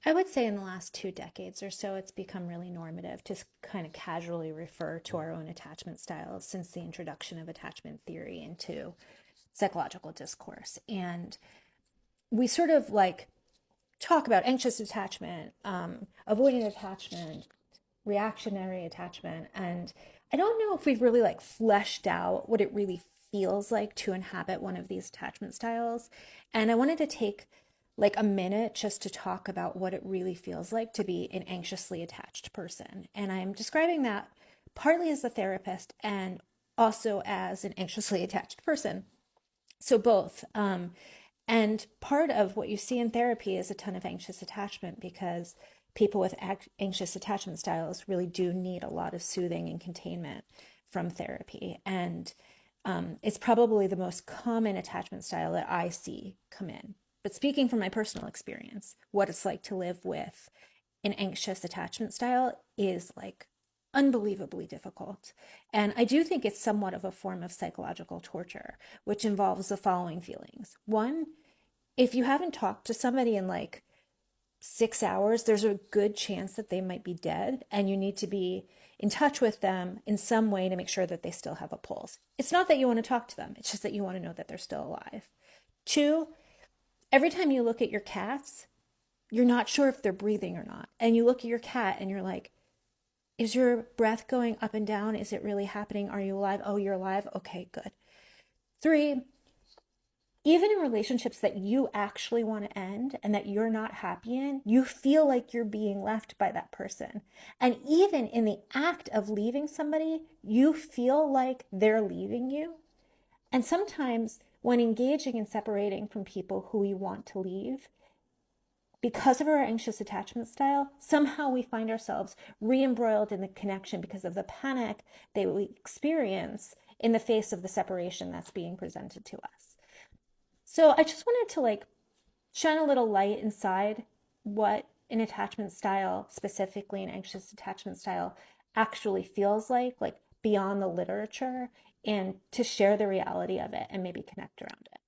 I would say in the last 2 decades or so, it's become really normative to kind of casually refer to our own attachment styles since the introduction of attachment theory into psychological discourse. And we sort of like talk about anxious attachment, avoidant attachment, reactionary attachment. And I don't know if we've really like fleshed out what it really feels like to inhabit one of these attachment styles. And I wanted to take like a minute just to talk about what it really feels like to be an anxiously attached person. And I'm describing that partly as a therapist and also as an anxiously attached person. So both. And part of what you see in therapy is a ton of anxious attachment because people with anxious attachment styles really do need a lot of soothing and containment from therapy. And it's probably the most common attachment style that I see come in. But speaking from my personal experience, what it's like to live with an anxious attachment style is like unbelievably difficult. And I do think it's somewhat of a form of psychological torture, which involves the following feelings. One, if you haven't talked to somebody in like 6 hours, there's a good chance that they might be dead, and you need to be in touch with them in some way to make sure that they still have a pulse. It's not that you want to talk to them, it's just that you want to know that they're still alive. Two, every time you look at your cats, you're not sure if they're breathing or not. And you look at your cat and you're like, is your breath going up and down? Is it really happening? Are you alive? Oh, you're alive? Okay, good. Three, even in relationships that you actually want to end and that you're not happy in, you feel like you're being left by that person. And even in the act of leaving somebody, you feel like they're leaving you. And sometimes when engaging and separating from people who we want to leave, because of our anxious attachment style, somehow we find ourselves re-embroiled in the connection because of the panic that we experience in the face of the separation that's being presented to us. So I just wanted to like shine a little light inside what an attachment style, specifically an anxious attachment style, actually feels like beyond the literature, and to share the reality of it and maybe connect around it.